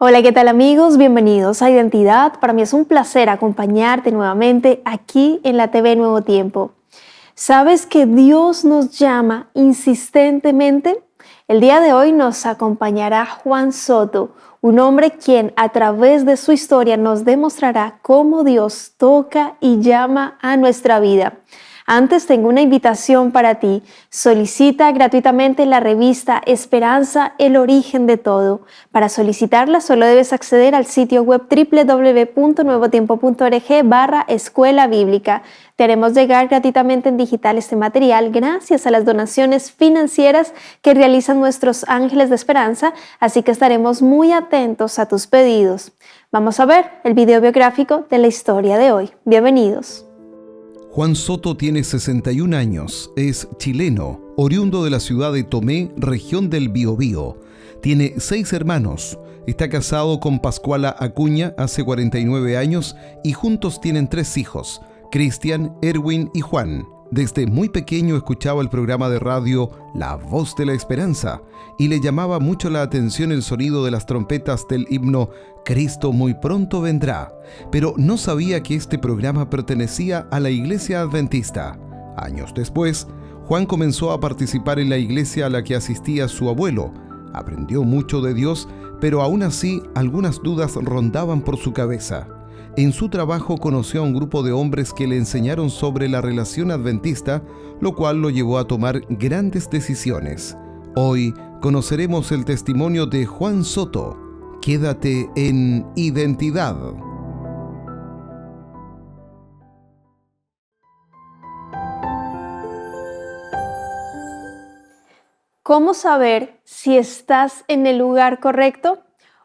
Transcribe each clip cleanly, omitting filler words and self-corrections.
Hola, ¿qué tal amigos? Bienvenidos a Identidad. Para mí es un placer acompañarte nuevamente aquí en la TV Nuevo Tiempo. ¿Sabes que Dios nos llama insistentemente? El día de hoy nos acompañará Juan Soto, un hombre quien a través de su historia nos demostrará cómo Dios toca y llama a nuestra vida. Antes tengo una invitación para ti. Solicita gratuitamente la revista Esperanza, el origen de todo. Para solicitarla solo debes acceder al sitio web www.nuevotiempo.org/escuela bíblica. Te haremos llegar gratuitamente en digital este material gracias a las donaciones financieras que realizan nuestros ángeles de esperanza, así que estaremos muy atentos a tus pedidos. Vamos a ver el video biográfico de la historia de hoy. Bienvenidos. Juan Soto tiene 61 años, es chileno, oriundo de la ciudad de Tomé, región del Biobío. Tiene 6 hermanos, está casado con Pascuala Acuña hace 49 años y juntos tienen 3 hijos, Cristian, Erwin y Juan. Desde muy pequeño escuchaba el programa de radio La Voz de la Esperanza y le llamaba mucho la atención el sonido de las trompetas del himno Cristo muy pronto vendrá, pero no sabía que este programa pertenecía a la Iglesia Adventista. Años después, Juan comenzó a participar en la iglesia a la que asistía su abuelo. Aprendió mucho de Dios, pero aún así algunas dudas rondaban por su cabeza. En su trabajo conoció a un grupo de hombres que le enseñaron sobre la relación adventista, lo cual lo llevó a tomar grandes decisiones. Hoy conoceremos el testimonio de Juan Soto. Quédate en Identidad. ¿Cómo saber si estás en el lugar correcto?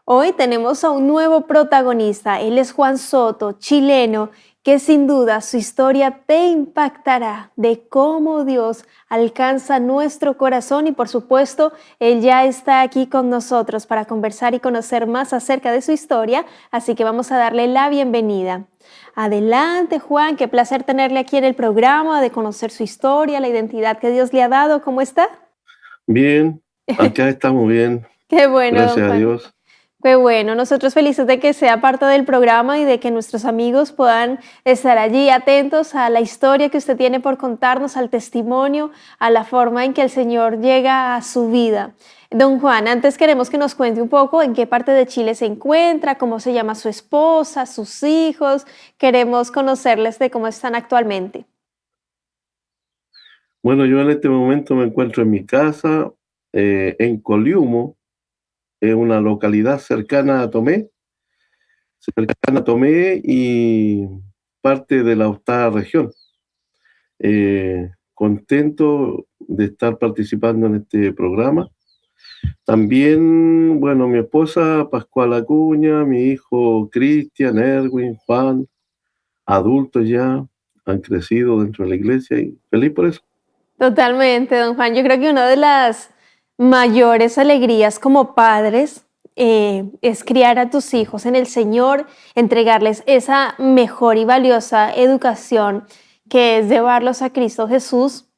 Hoy tenemos a un nuevo protagonista. Él es Juan Soto, chileno, que sin duda su historia te impactará de cómo Dios alcanza nuestro corazón y por supuesto, él ya está aquí con nosotros para conversar y conocer más acerca de su historia, así que vamos a darle la bienvenida. Adelante, Juan, qué placer tenerle aquí en el programa, de conocer su historia, la identidad que Dios le ha dado. ¿Cómo está? Bien, acá estamos bien, Qué bueno, don gracias a Juan. Dios. Qué bueno, nosotros felices de que sea parte del programa y de que nuestros amigos puedan estar allí atentos a la historia que usted tiene por contarnos, al testimonio, a la forma en que el Señor llega a su vida. Don Juan, antes queremos que nos cuente un poco en qué parte de Chile se encuentra, cómo se llama su esposa, sus hijos. Queremos conocerles de cómo están actualmente. Bueno, yo en este momento me encuentro en mi casa, en Coliumo, es una localidad cercana a Tomé y parte de la octava región. Contento de estar participando en este programa. También, bueno, mi esposa Pascuala Acuña, mi hijo Cristian, Erwin, Juan, adultos ya, han crecido dentro de la iglesia y feliz por eso. Totalmente, don Juan. Yo creo que una de las mayores alegrías como padres es criar a tus hijos en el Señor, entregarles esa mejor y valiosa educación que es llevarlos a Cristo Jesús.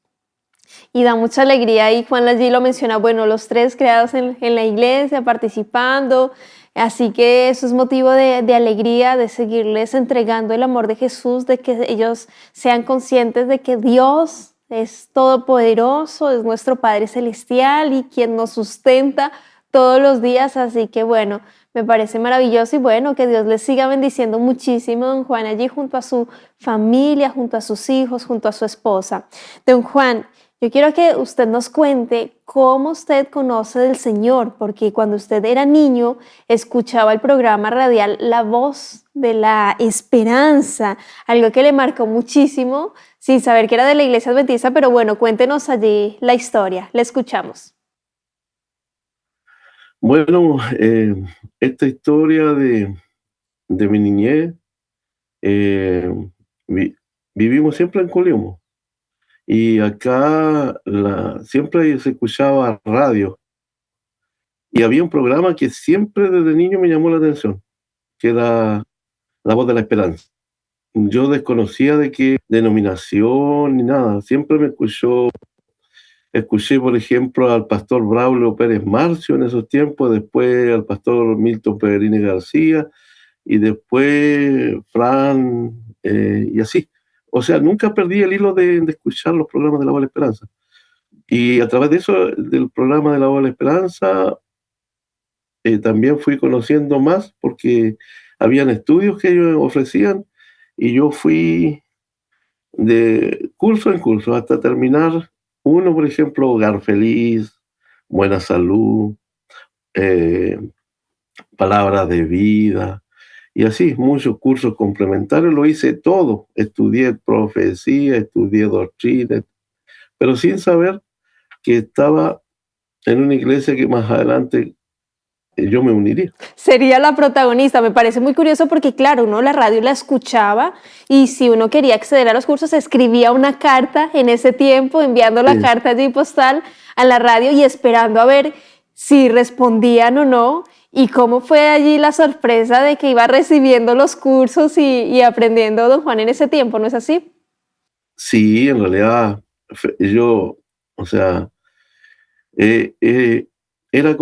Y da mucha alegría, y Juan allí lo menciona, bueno, los 3 creados en la iglesia, participando, así que eso es motivo de alegría, de seguirles entregando el amor de Jesús, de que ellos sean conscientes de que Dios es todopoderoso, es nuestro Padre Celestial y quien nos sustenta todos los días, así que bueno, me parece maravilloso y bueno, que Dios les siga bendiciendo muchísimo, don Juan, allí junto a su familia, junto a sus hijos, junto a su esposa. Don Juan, yo quiero que usted nos cuente cómo usted conoce del Señor, porque cuando usted era niño escuchaba el programa radial La Voz de la Esperanza, algo que le marcó muchísimo, sin saber que era de la Iglesia Adventista, pero bueno, cuéntenos allí la historia, le escuchamos. Bueno, esta historia de mi niñez, eh, vi- vivimos siempre en Colemo y acá siempre se escuchaba radio y había un programa que siempre desde niño me llamó la atención, que era La Voz de la Esperanza. Yo desconocía de qué denominación ni nada, siempre me escuchó Escuché, por ejemplo, al pastor Braulio Pérez Marcio en esos tiempos, después al pastor Milton Pererini García, y después Fran, y así. O sea, nunca perdí el hilo de escuchar los programas de La Voz de la Esperanza. Y a través de eso, del programa de La Voz de la Esperanza, también fui conociendo más porque habían estudios que ellos ofrecían y yo fui de curso en curso hasta terminar uno, por ejemplo, Hogar Feliz, Buena Salud, eh, Palabras de Vida, y así muchos cursos complementarios. Lo hice todo, estudié profecía, estudié doctrina, pero sin saber que estaba en una iglesia que más adelante yo me uniría. Sería la protagonista. Me parece muy curioso porque, claro, uno la radio la escuchaba y si uno quería acceder a los cursos, escribía una carta en ese tiempo, enviando la Sí, carta allí postal a la radio y esperando a ver si respondían o no. Y cómo fue allí la sorpresa de que iba recibiendo los cursos y aprendiendo don Juan en ese tiempo, ¿no es así? sí, en realidad yo, o sea, eh, eh, era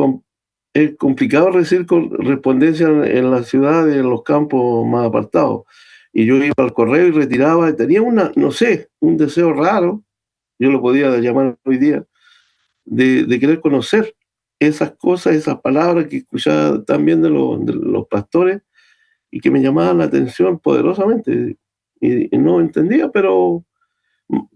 es complicado recibir correspondencia en la ciudad y en los campos más apartados. Y yo iba al correo y retiraba, y tenía no sé, un deseo raro, yo lo podía llamar hoy día, de querer conocer esas cosas, esas palabras que escuchaba también de los pastores y que me llamaban la atención poderosamente. Y no entendía, pero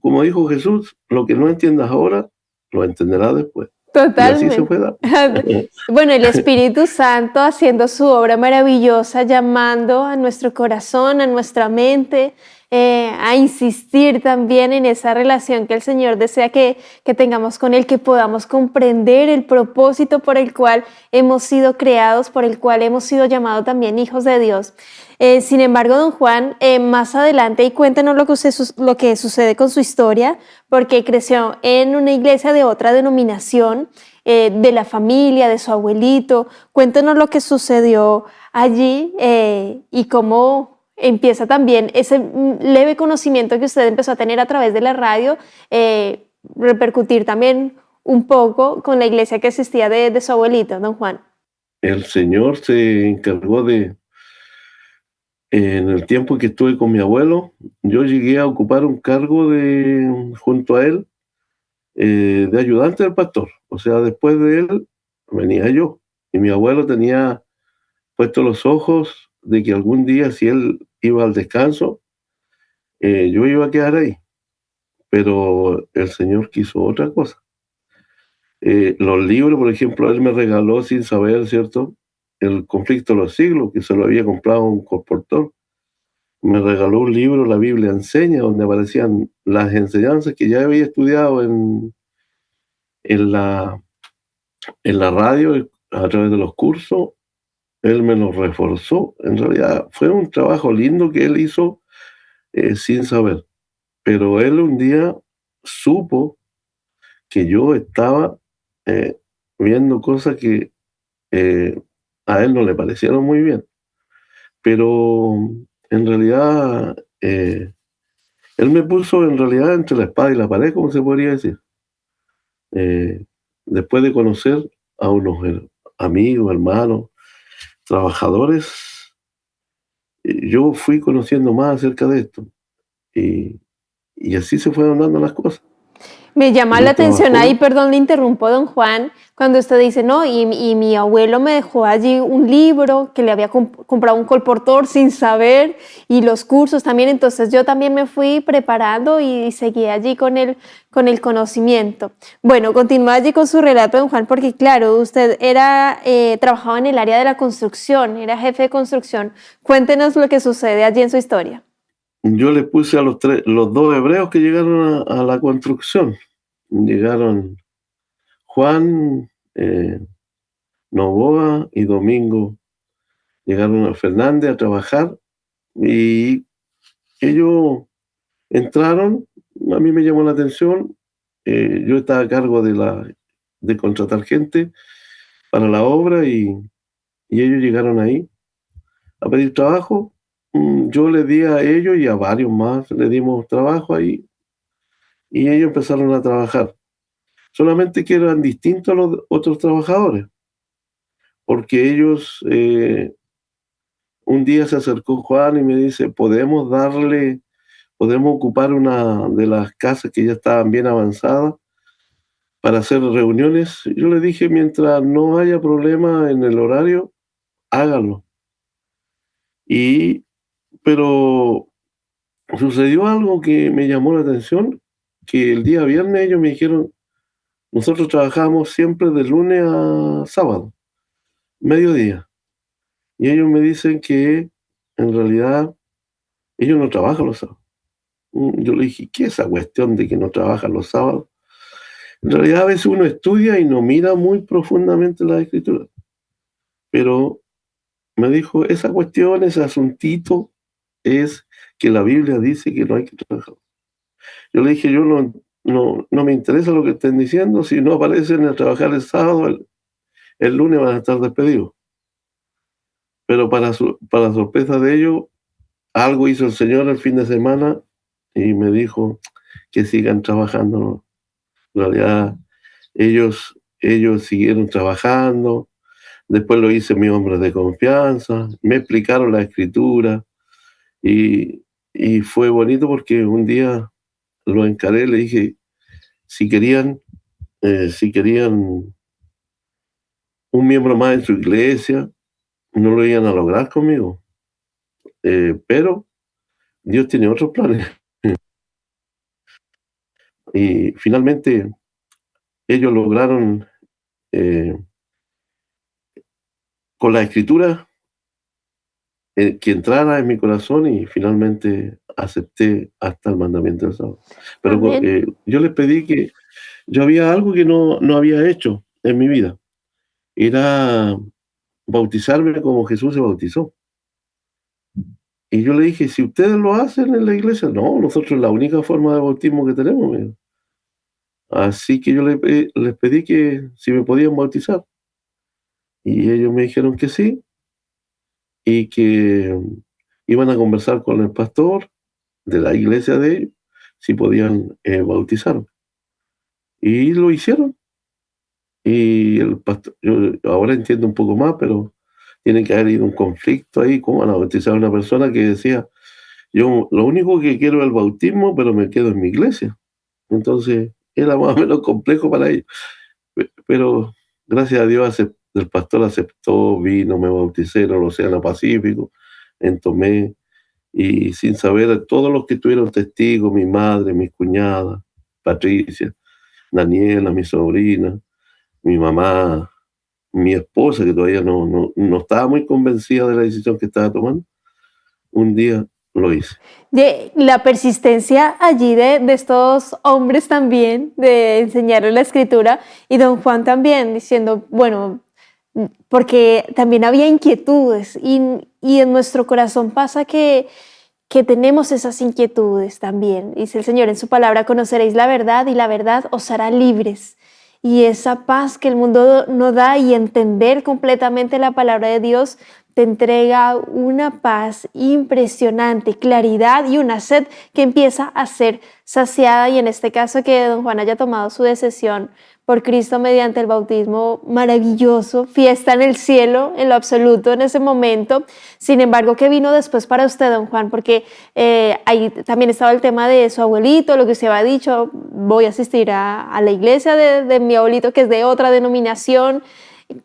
como dijo Jesús, lo que no entiendas ahora, lo entenderás después. Y así se Totalmente. fue dando. Bueno, el Espíritu Santo haciendo su obra maravillosa, llamando a nuestro corazón, a nuestra mente, a insistir también en esa relación que el Señor desea que tengamos con Él, que podamos comprender el propósito por el cual hemos sido creados, por el cual hemos sido llamados también hijos de Dios. Sin embargo, don Juan, más adelante, y cuéntenos lo que sucede con su historia, porque creció en una iglesia de otra denominación, de la familia, de su abuelito. Cuéntenos lo que sucedió allí y cómo empieza también ese leve conocimiento que usted empezó a tener a través de la radio, repercutir también un poco con la iglesia que existía de su abuelito, don Juan. El Señor se encargó en el tiempo que estuve con mi abuelo, yo llegué a ocupar un cargo junto a él, de ayudante del pastor. O sea, después de él venía yo. Y mi abuelo tenía puesto los ojos de que algún día, si él iba al descanso, yo iba a quedar ahí. Pero el Señor quiso otra cosa. Los libros, por ejemplo, él me regaló sin saber, ¿cierto? El conflicto de los siglos, que se lo había comprado un colportor. Me regaló un libro, La Biblia Enseña, donde aparecían las enseñanzas que ya había estudiado en la, en la radio a través de los cursos. Él me los reforzó. En realidad fue un trabajo lindo que él hizo, sin saber. Pero él un día supo que yo estaba, eh, viendo cosas que, eh, a él no le parecieron muy bien. Pero en realidad, él me puso en realidad entre la espada y la pared, como se podría decir. Eh, Después de conocer a unos amigos, hermanos, trabajadores, yo fui conociendo más acerca de esto. Y, y así se fueron dando las cosas. Me llama Yo la estaba atención ahí, joven. perdón, le interrumpo, don Juan, cuando usted dice, no, y mi abuelo me dejó allí un libro que le había comprado un colportor sin saber y los cursos también, entonces yo también me fui preparando y seguí allí con el conocimiento. Bueno, continúa allí con su relato, don Juan, porque claro, usted trabajaba en el área de la construcción, era jefe de construcción. Cuéntenos lo que sucede allí en su historia. Yo le puse a los dos hebreos que llegaron a la construcción. Llegaron Juan, Novoa y Domingo. Llegaron a Fernández a trabajar y ellos entraron. A mí me llamó la atención. Yo estaba a cargo de contratar gente para la obra y ellos llegaron ahí a pedir trabajo. Yo le di a ellos y a varios más, le dimos trabajo ahí y ellos empezaron a trabajar. solamente que eran distintos a los otros trabajadores, porque ellos, un día se acercó Juan y me dice, podemos ocupar una de las casas que ya estaban bien avanzadas para hacer reuniones. Yo le dije, mientras no haya problema en el horario, háganlo. Pero sucedió algo que me llamó la atención, que el día viernes ellos me dijeron, nosotros trabajamos siempre de lunes a sábado, mediodía. Y ellos me dicen que en realidad ellos no trabajan los sábados. Yo le dije, ¿qué es esa cuestión de que no trabajan los sábados? En realidad a veces uno estudia y no mira muy profundamente la escritura. Pero me dijo, esa cuestión, ese asuntito es que la Biblia dice que no hay que trabajar. Yo le dije, yo no me interesa lo que estén diciendo, si no aparecen a trabajar el sábado, el lunes van a estar despedidos. Pero para sorpresa de ellos, algo hizo el Señor el fin de semana y me dijo que sigan trabajando, ¿no? En realidad, ellos siguieron trabajando. Después lo hice mi hombre de confianza, me explicaron la escritura y, y fue bonito porque un día lo encaré, le dije si querían un miembro más en su iglesia, no lo iban a lograr conmigo. Pero Dios tiene otros planes. Y finalmente ellos lograron, eh, con la escritura, que entrara en mi corazón y finalmente acepté hasta el mandamiento del sábado. Pero Amén. yo les pedí que yo había algo que no había hecho en mi vida. Era bautizarme como Jesús se bautizó. Y yo le dije, si ustedes lo hacen en la iglesia, no, nosotros es la única forma de bautismo que tenemos. Me dijo. Así que yo les pedí que si me podían bautizar. Y ellos me dijeron que sí y que iban a conversar con el pastor de la iglesia de ellos si podían bautizarme. Y lo hicieron. Y el pastor, yo ahora entiendo un poco más, pero tiene que haber ido un conflicto ahí, cómo van a bautizar a una persona que decía, yo lo único que quiero es el bautismo, pero me quedo en mi iglesia. Entonces era más o menos complejo para ellos. Pero gracias a Dios el pastor aceptó, vino, me bauticé en el Océano Pacífico, en Tomé, y sin saber, todos los que tuvieron testigos, mi madre, mis cuñadas, Patricia, Daniela, mi sobrina, mi mamá, mi esposa, que todavía no estaba muy convencida de la decisión que estaba tomando, un día lo hice. De la persistencia allí de estos hombres también, de enseñarles la escritura, y don Juan también diciendo, bueno, porque también había inquietudes y en nuestro corazón pasa que tenemos esas inquietudes también. Dice el Señor en su palabra, conoceréis la verdad y la verdad os hará libres. Y esa paz que el mundo no da y entender completamente la palabra de Dios te entrega una paz impresionante, claridad y una sed que empieza a ser saciada. Y en este caso que don Juan haya tomado su decisión por Cristo mediante el bautismo, maravilloso, fiesta en el cielo, en lo absoluto en ese momento. Sin embargo, ¿qué vino después para usted, don Juan? Porque ahí también estaba el tema de su abuelito, lo que usted había dicho, voy a asistir a la iglesia de mi abuelito, que es de otra denominación.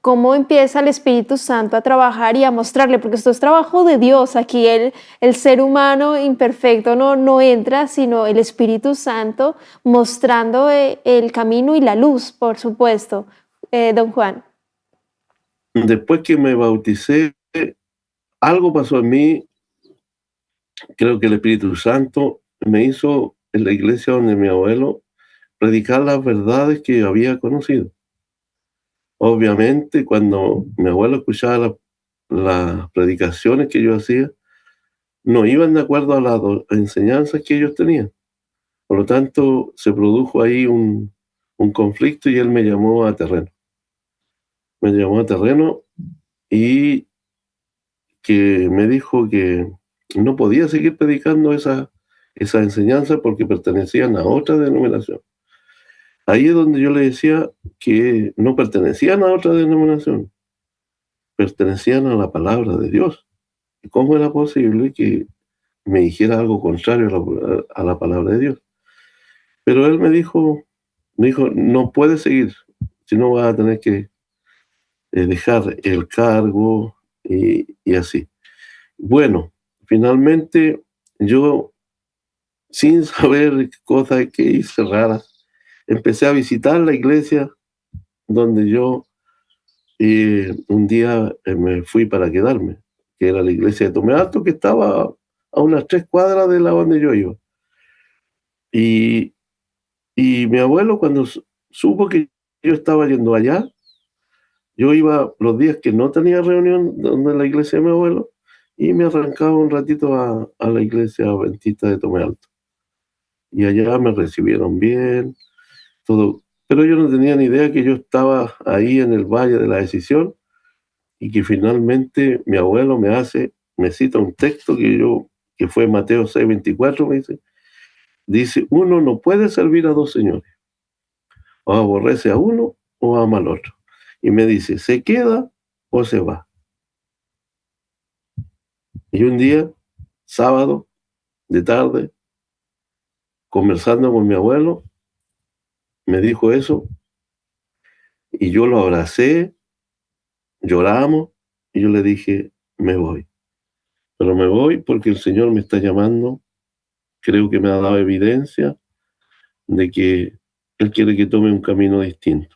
¿Cómo empieza el Espíritu Santo a trabajar y a mostrarle? Porque esto es trabajo de Dios. Aquí el ser humano imperfecto no entra, sino el Espíritu Santo mostrando el camino y la luz, por supuesto. Don Juan. Después que me bauticé, algo pasó en mí. Creo que el Espíritu Santo me hizo en la iglesia donde mi abuelo predicar las verdades que había conocido. Obviamente, cuando mi abuelo escuchaba las predicaciones que yo hacía, no iban de acuerdo a las enseñanzas que ellos tenían. Por lo tanto, se produjo ahí un conflicto y él me llamó a terreno. Me llamó a terreno y que me dijo que no podía seguir predicando esa enseñanza porque pertenecían a otra denominación. ahí es donde yo le decía que no pertenecían a otra denominación, pertenecían a la palabra de Dios. ¿Cómo era posible que me dijera algo contrario a la palabra de Dios? Pero él me dijo, no puedes seguir, si no vas a tener que dejar el cargo y así. Bueno, finalmente yo, sin saber cosas que hice raras, empecé a visitar la iglesia donde yo un día me fui para quedarme, que era la iglesia de Tomé Alto, que estaba a unas 3 cuadras de la donde yo iba. Y, y mi abuelo, cuando supo que yo estaba yendo allá, yo iba los días que no tenía reunión donde la iglesia de mi abuelo y me arrancaba un ratito a la iglesia adventista de Tomé Alto. Y allá me recibieron bien, todo. Pero yo no tenía ni idea que yo estaba ahí en el Valle de la Decisión y que finalmente mi abuelo me cita un texto que fue Mateo 6:24, me dice, uno no puede servir a dos señores, o aborrece a uno o ama al otro. Y me dice, ¿se queda o se va? Y un día, sábado, de tarde, conversando con mi abuelo, me dijo eso y yo lo abracé, lloramos y yo le dije, me voy. Pero me voy porque el Señor me está llamando, creo que me ha dado evidencia de que Él quiere que tome un camino distinto.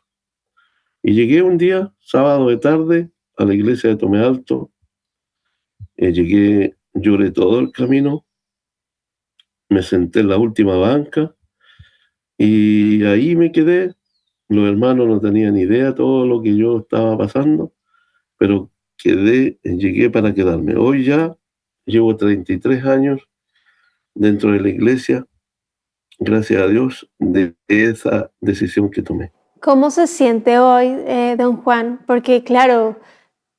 Y llegué un día, sábado de tarde, a la iglesia de Tomé Alto, llegué, lloré todo el camino, me senté en la última banca y ahí me quedé. Los hermanos no tenían idea todo lo que yo estaba pasando, pero llegué para quedarme. Hoy ya llevo 33 años dentro de la iglesia, gracias a Dios, de esa decisión que tomé. ¿Cómo se siente hoy, don Juan? Porque claro,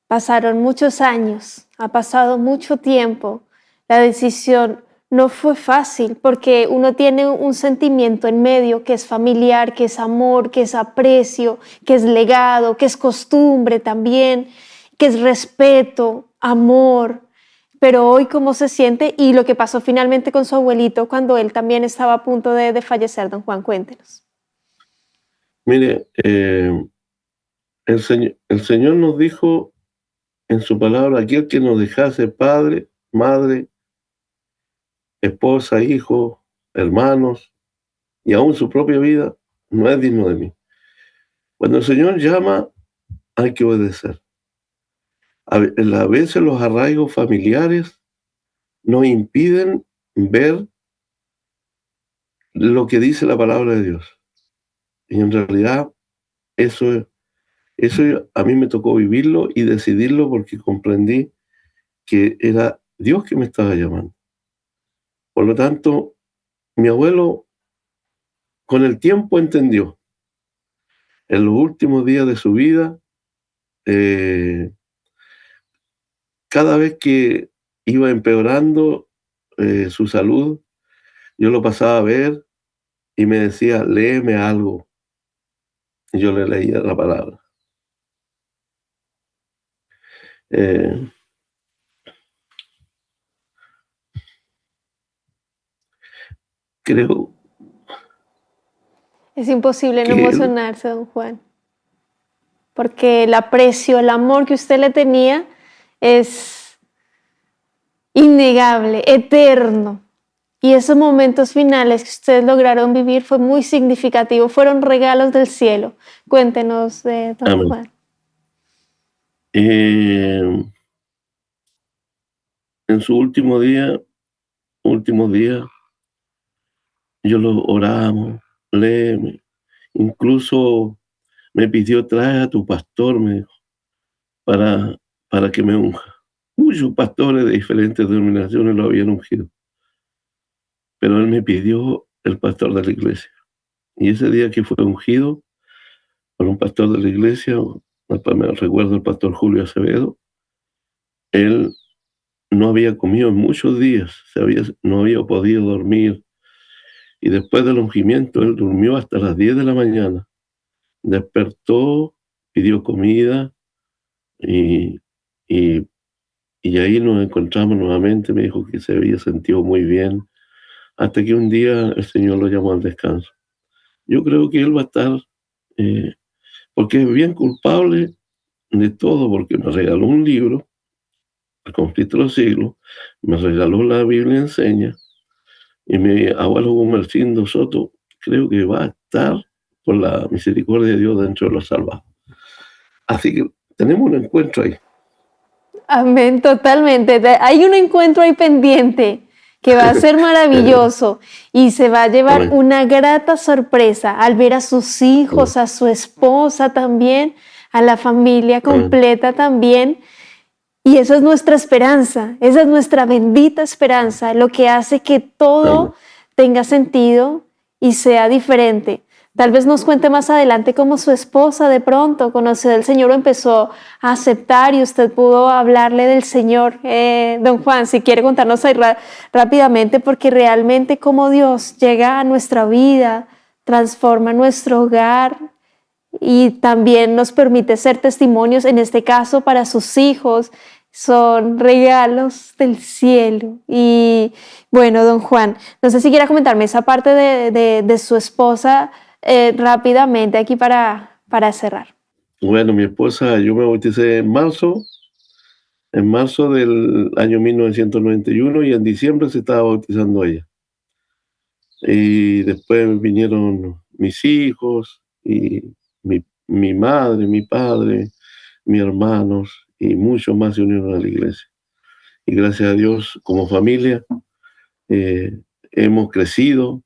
pasaron muchos años, ha pasado mucho tiempo. La decisión no fue fácil porque uno tiene un sentimiento en medio que es familiar, que es amor, que es aprecio, que es legado, que es costumbre también, que es respeto, amor. Pero hoy, ¿cómo se siente? Y lo que pasó finalmente con su abuelito cuando él también estaba a punto de fallecer, don Juan, cuéntenos. Mire, el Señor nos dijo en su palabra, aquel que nos dejase padre, madre, esposa, hijo, hermanos y aún su propia vida, no es digno de mí. Cuando el Señor llama, hay que obedecer. A veces los arraigos familiares nos impiden ver lo que dice la palabra de Dios. Y en realidad eso, eso a mí me tocó vivirlo y decidirlo porque comprendí que era Dios que me estaba llamando. Por lo tanto, mi abuelo con el tiempo entendió. En los últimos días de su vida, eh, cada vez que iba empeorando su salud, yo lo pasaba a ver y me decía, léeme algo. Y yo le leía la palabra. Eh, creo Es imposible no que él, emocionarse, don Juan, porque el aprecio, el amor que usted le tenía es innegable, eterno. Y esos momentos finales que ustedes lograron vivir fue muy significativo, fueron regalos del cielo. Cuéntenos, don amén. Juan. Eh, en su últimos días, yo lo oramos, léeme. Incluso me pidió, trae a tu pastor, me dijo, para, para que me unja. Muchos pastores de diferentes denominaciones lo habían ungido, pero él me pidió el pastor de la iglesia. Y ese día que fue ungido por un pastor de la iglesia, me recuerdo el pastor Julio Acevedo, él no había comido en muchos días, no había podido dormir, Y después del ungimiento, él durmió hasta las 10 de la mañana. Despertó, pidió comida y, y, y ahí nos encontramos nuevamente. Me dijo que se había sentido muy bien, hasta que un día el Señor lo llamó al descanso. Yo creo que él va a estar, porque es bien culpable de todo, porque me regaló un libro, El conflicto de los siglos, me regaló la Biblia Enseña, y mi abuelo Gumercindo Soto creo que va a estar, por la misericordia de Dios, dentro de los salvados. Así que tenemos un encuentro ahí. Amén, totalmente. Hay un encuentro ahí pendiente que va a ser maravilloso y se va a llevar Amén. una grata sorpresa al ver a sus hijos, a su esposa también, a la familia completa también. Y esa es nuestra esperanza, esa es nuestra bendita esperanza, lo que hace que todo tenga sentido y sea diferente. Tal vez nos cuente más adelante cómo su esposa de pronto conoció del Señor o empezó a aceptar y usted pudo hablarle del Señor. Don Juan, si quiere contarnos ahí rápidamente, porque realmente cómo Dios llega a nuestra vida, transforma nuestro hogar y también nos permite ser testimonios, en este caso para sus hijos. Son regalos del cielo. Y bueno, don Juan, no sé si quiera comentarme esa parte de su esposa rápidamente aquí para cerrar. Bueno, mi esposa, yo me bauticé en marzo del año 1991, y en diciembre se estaba bautizando ella. Y después vinieron mis hijos y mi madre, mi padre, mis hermanos y muchos más se unieron a la iglesia. Y gracias a Dios, como familia, hemos crecido.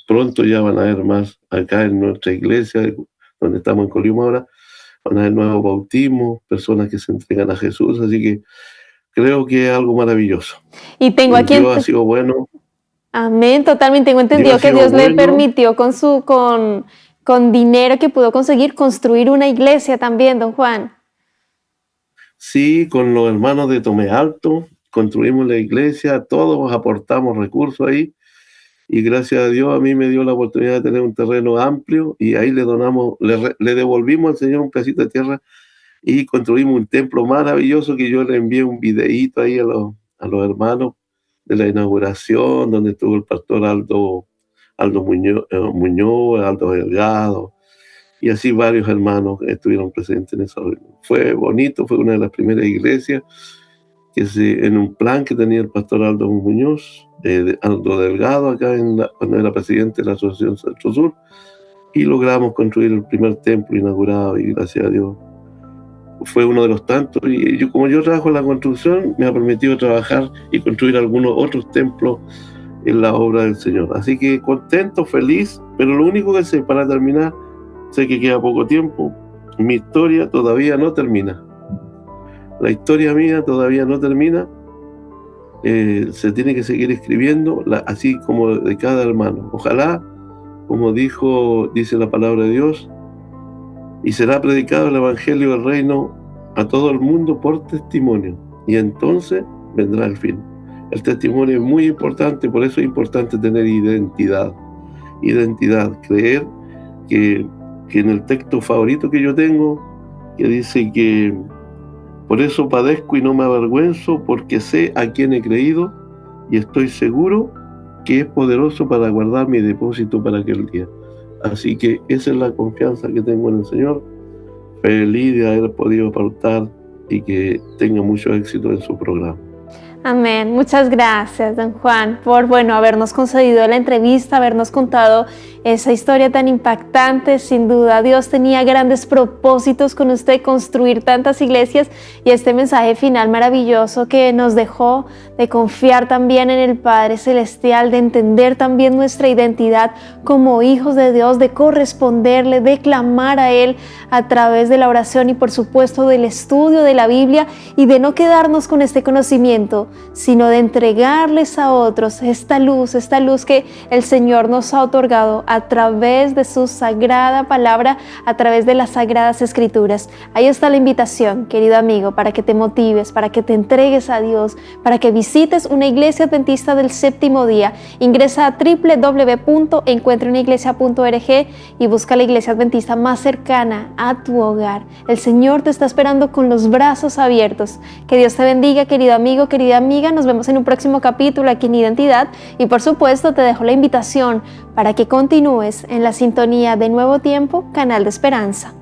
Pronto ya van a haber más acá en nuestra iglesia, donde estamos en Coliuma ahora, van a haber nuevos bautismos, personas que se entregan a Jesús, así que creo que es algo maravilloso. Y tengo aquí Dios ha sido bueno. Amén, totalmente. Tengo entendido que Dios le permitió con dinero que pudo conseguir construir una iglesia también, don Juan. Sí, con los hermanos de Tomé Alto construimos la iglesia, todos aportamos recursos ahí, y gracias a Dios a mí me dio la oportunidad de tener un terreno amplio, y ahí le devolvimos al Señor un pedacito de tierra y construimos un templo maravilloso, que yo le envié un videíto ahí a los hermanos de la inauguración, donde estuvo el pastor Aldo Muñoz, Aldo Delgado, y así varios hermanos estuvieron presentes en esa reunión. Fue bonito, fue una de las primeras iglesias en un plan que tenía el pastor Aldo Muñoz, Aldo Delgado, acá cuando era presidente de la Asociación Centro Sur, y logramos construir el primer templo inaugurado, y gracias a Dios fue uno de los tantos. Y como yo trabajo en la construcción, me ha permitido trabajar y construir algunos otros templos en la obra del Señor. Así que contento, feliz, pero lo único que sé, para terminar, sé que queda poco tiempo, mi historia todavía no termina. La historia mía todavía no termina. Se tiene que seguir escribiendo, así como de cada hermano. Ojalá, como dice la palabra de Dios, y será predicado el evangelio del reino a todo el mundo por testimonio, y entonces vendrá el fin. El testimonio es muy importante, por eso es importante tener identidad, creer que en el texto favorito que yo tengo, que dice que por eso padezco y no me avergüenzo, porque sé a quién he creído y estoy seguro que es poderoso para guardar mi depósito para aquel día. Así que esa es la confianza que tengo en el Señor. Feliz de haber podido pautar y que tenga mucho éxito en su programa. Amén. Muchas gracias, don Juan, por habernos concedido la entrevista, habernos contado esa historia tan impactante. Sin duda, Dios tenía grandes propósitos con usted, construir tantas iglesias, y este mensaje final maravilloso que nos dejó de confiar también en el Padre Celestial, de entender también nuestra identidad como hijos de Dios, de corresponderle, de clamar a Él a través de la oración y por supuesto del estudio de la Biblia, y de no quedarnos con este conocimiento, sino de entregarles a otros esta luz que el Señor nos ha otorgado a través de su sagrada palabra, a través de las sagradas escrituras. Ahí está la invitación, querido amigo, para que te motives, para que te entregues a Dios, para que visites visites una iglesia adventista del séptimo día. Ingresa a www.encuentraunaiglesia.org y busca la iglesia adventista más cercana a tu hogar. El Señor te está esperando con los brazos abiertos. Que Dios te bendiga, querido amigo, querida amiga. Nos vemos en un próximo capítulo aquí en Identidad y por supuesto te dejo la invitación para que continúes en la sintonía de Nuevo Tiempo, Canal de Esperanza.